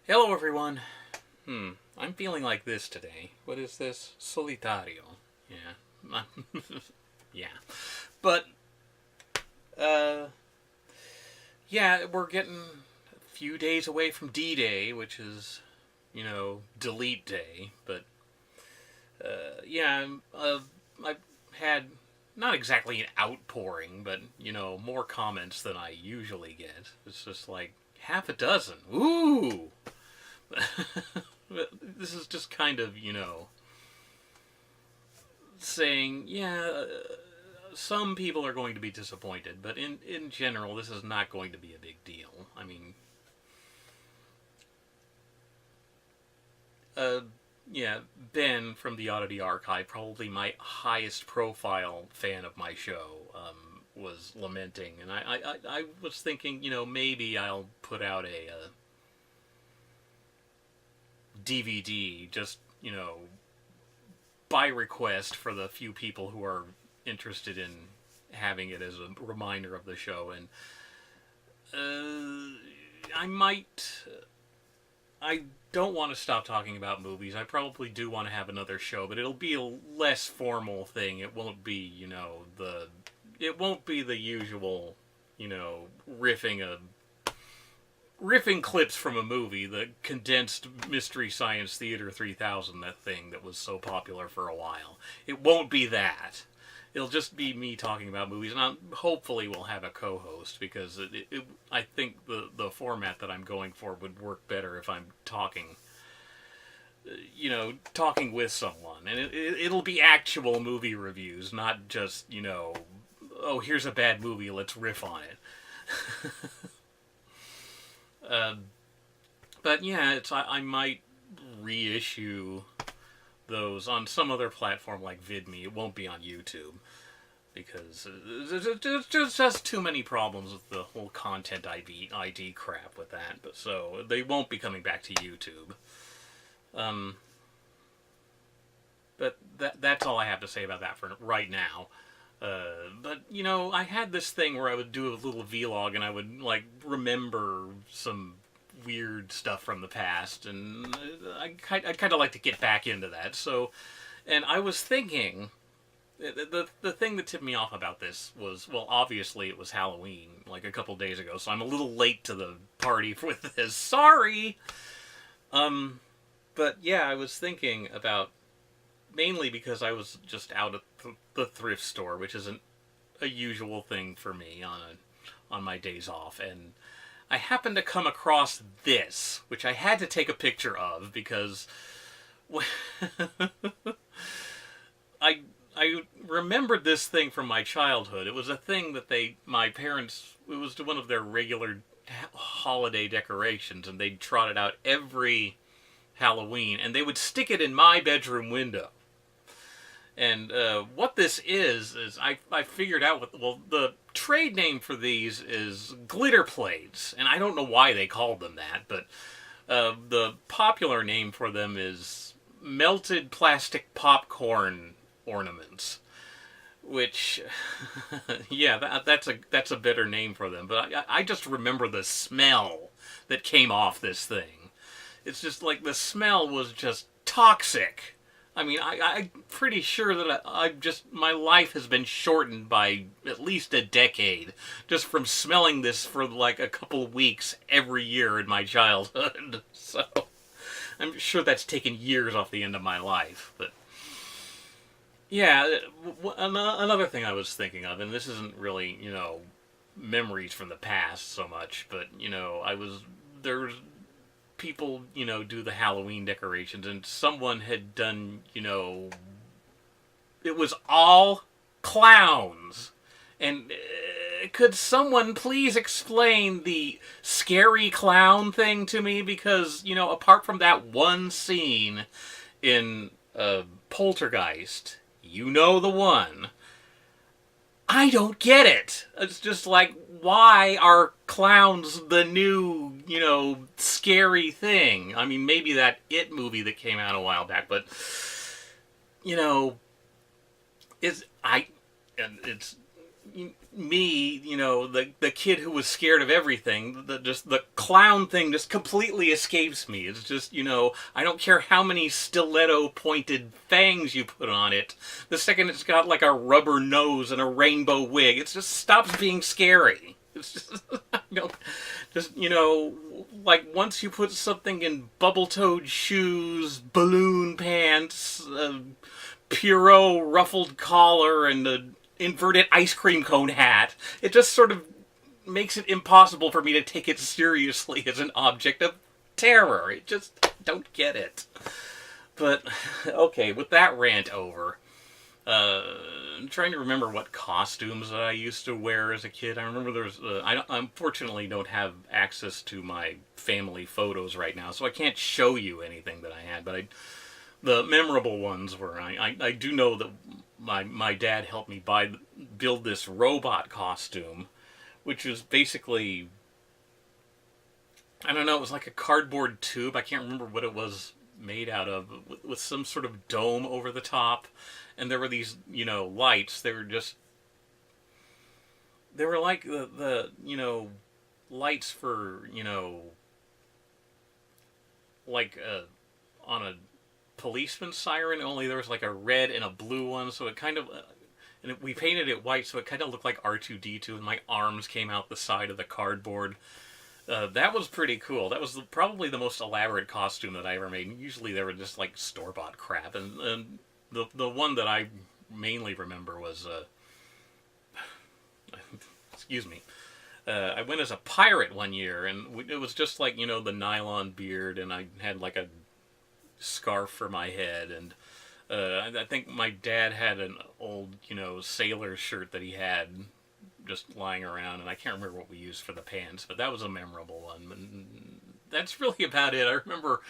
Hello, everyone. I'm feeling like this today. What is this? Solitario. Yeah. Yeah. But, uh, yeah, we're getting a few days away from D-Day, which is, delete day. But, yeah, I've had not exactly an outpouring, but, more comments than I usually get. It's just like half a dozen. Ooh! This is just kind of, saying, yeah, some people are going to be disappointed, but in general, this is not going to be a big deal. I mean, uh, yeah, Ben from the Oddity Archive, probably my highest profile fan of my show, was lamenting, and I was thinking, maybe I'll put out a DVD just, by request for the few people who are interested in having it as a reminder of the show. And I might. I don't want to stop talking about movies. I probably do want to have another show, but it'll be a less formal thing. It won't be, the. It won't be the usual, riffing a riffing clips from a movie, the condensed Mystery Science Theater 3000, that thing that was so popular for a while. It won't be that. It'll just be me talking about movies, and hopefully we'll have a co-host, because I think the format that I'm going for would work better if I'm talking, talking with someone. And it'll be actual movie reviews, not just, oh, here's a bad movie, let's riff on it. But yeah, I might reissue those on some other platform like VidMe. It won't be on YouTube because there's just too many problems with the whole content ID crap with that. But so they won't be coming back to YouTube. Um, but that's all I have to say about that for right now. But I had this thing where I would do a little vlog and I would like remember some weird stuff from the past, and I'd kind of like to get back into that. So, and I was thinking, the thing that tipped me off about this was, well, obviously it was Halloween like a couple days ago, so I'm a little late to the party with this. Sorry. Um, but yeah, I was thinking about, mainly because I was just out at the thrift store, which isn't a usual thing for me on my days off, and I happened to come across this, which I had to take a picture of because I I remembered this thing from my childhood. It was a thing that my parents, it was one of their regular holiday decorations, and they'd trot it out every Halloween, and they would stick it in my bedroom window. And what this is I figured out well, the trade name for these is glitter plates, and I don't know why they called them that, but the popular name for them is melted plastic popcorn ornaments. Which, yeah, that's a better name for them. But I just remember the smell that came off this thing. It's just like the smell was just toxic. I mean, I'm pretty sure that I've just, my life has been shortened by at least a decade just from smelling this for like a couple of weeks every year in my childhood. So I'm sure that's taken years off the end of my life. But yeah, another thing I was thinking of, and this isn't really, memories from the past so much, but, there's people, do the Halloween decorations, and someone had done, it was all clowns. And could someone please explain the scary clown thing to me? Because, apart from that one scene in Poltergeist, the one, I don't get it. It's just like, why are clowns the new, scary thing? I mean, maybe that It movie that came out a while back, but, you know, it's, I, and it's me, the kid who was scared of everything, the clown thing just completely escapes me. It's just, I don't care how many stiletto pointed fangs you put on it. The second it's got like a rubber nose and a rainbow wig, it just stops being scary. It's just, like once you put something in bubble-toed shoes, balloon pants, Pierrot ruffled collar, and a inverted ice cream cone hat, it just sort of makes it impossible for me to take it seriously as an object of terror. It just don't get it. But okay, with that rant over, I'm trying to remember what costumes that I used to wear as a kid. I remember there was I unfortunately don't have access to my family photos right now, so I can't show you anything that I had, but the memorable ones were, I do know that my dad helped me build this robot costume, which was basically, I don't know, it was like a cardboard tube. I can't remember what it was made out of, with some sort of dome over the top, and there were these, lights. They were like the lights for, like on a policeman's siren, only there was like a red and a blue one, so it kind of, we painted it white, so it kind of looked like R2-D2, and my arms came out the side of the cardboard. That was pretty cool. That was probably the most elaborate costume that I ever made. Usually they were just like store-bought crap, and the one that I mainly remember was, excuse me, I went as a pirate one year, and it was just like, the nylon beard, and I had like a scarf for my head, and I think my dad had an old, sailor shirt that he had just lying around, and I can't remember what we used for the pants, but that was a memorable one. And that's really about it. I remember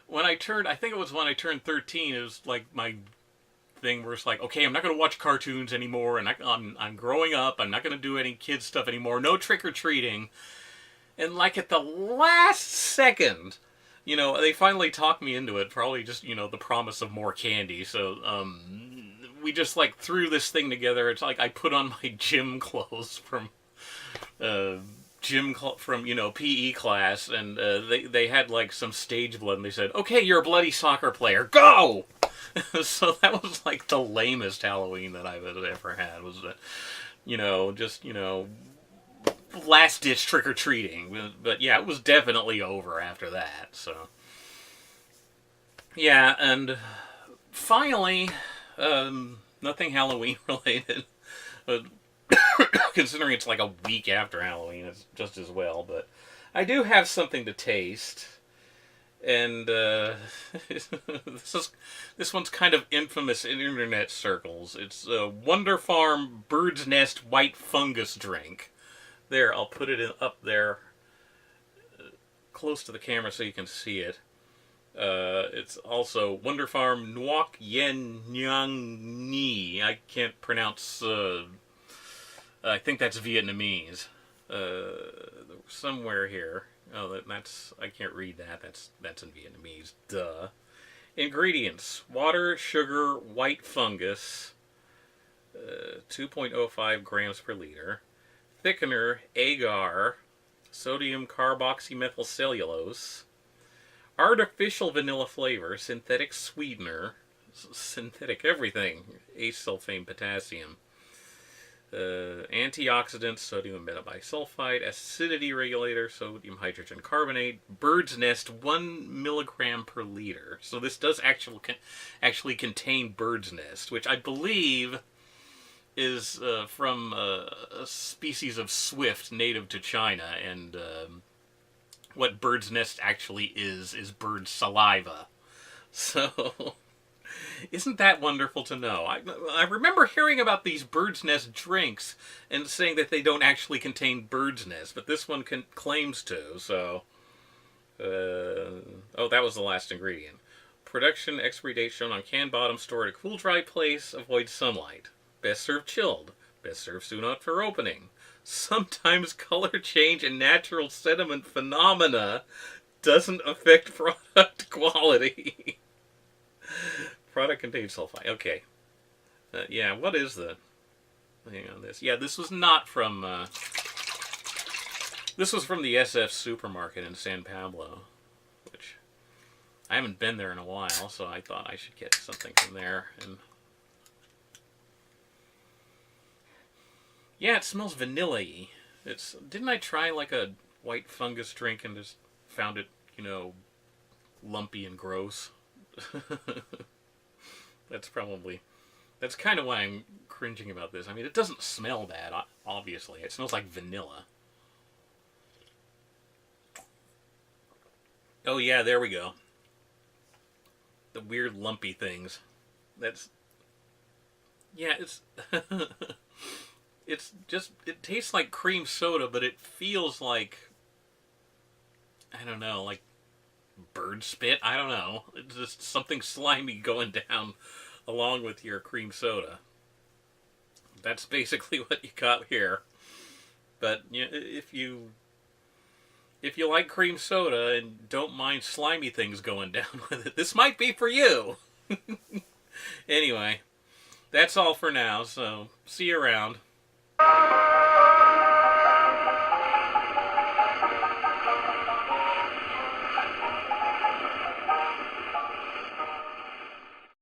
when I think it was when I turned 13, it was like my thing where it's like, okay, I'm not going to watch cartoons anymore, and I'm growing up, I'm not going to do any kid stuff anymore, no trick-or-treating. And like at the last second, they finally talked me into it, probably just, the promise of more candy. So, we just, like, threw this thing together. It's like I put on my gym clothes from, PE class, and they had, like, some stage blood, and they said, okay, you're a bloody soccer player, go! So that was, like, the lamest Halloween that I've ever had, was that, last-ditch trick-or-treating. But yeah, it was definitely over after that, so. Yeah, and finally, nothing Halloween-related. Considering it's like a week after Halloween, it's just as well, but I do have something to taste. And this one's kind of infamous in internet circles. It's a Wonder Farm Bird's Nest White Fungus Drink. There, I'll put it up there close to the camera so you can see it. It's also Wonder Farm Nuoc Yen Nhang Ni. I can't pronounce, I think that's Vietnamese. Somewhere here. Oh, that's, I can't read that. That's in Vietnamese. Duh. Ingredients: water, sugar, white fungus, 2.05 grams per liter. Thickener, agar, sodium carboxymethylcellulose, artificial vanilla flavor, synthetic sweetener, synthetic everything, acesulfame potassium, antioxidants, sodium metabisulfite, acidity regulator, sodium hydrogen carbonate, bird's nest, 1 milligram per liter. So this does actually contain bird's nest, which I believe is from a species of swift native to China, and what bird's nest actually is bird saliva. So, isn't that wonderful to know? I remember hearing about these bird's nest drinks and saying that they don't actually contain bird's nest, but this one claims to, so. Oh, that was the last ingredient. Production expiry date shown on can bottom, stored at a cool, dry place, avoid sunlight. Best served chilled. Best served soon after opening. Sometimes color change and natural sediment phenomena doesn't affect product quality. Product contains sulfite. Okay. Yeah, what is the... hang on this. Yeah, this was not from, this was from the SF supermarket in San Pablo, which I haven't been there in a while, so I thought I should get something from there. And yeah, it smells vanilla-y. Didn't I try like a white fungus drink and just found it, you know, lumpy and gross? That's kind of why I'm cringing about this. I mean, it doesn't smell bad, obviously. It smells like vanilla. Oh yeah, there we go. The weird lumpy things. That's, yeah, it's it's just, it tastes like cream soda, but it feels like, I don't know, like bird spit. I don't know. It's just something slimy going down along with your cream soda. That's basically what you got here. But you know, if you like cream soda and don't mind slimy things going down with it, this might be for you. Anyway, that's all for now, so see you around.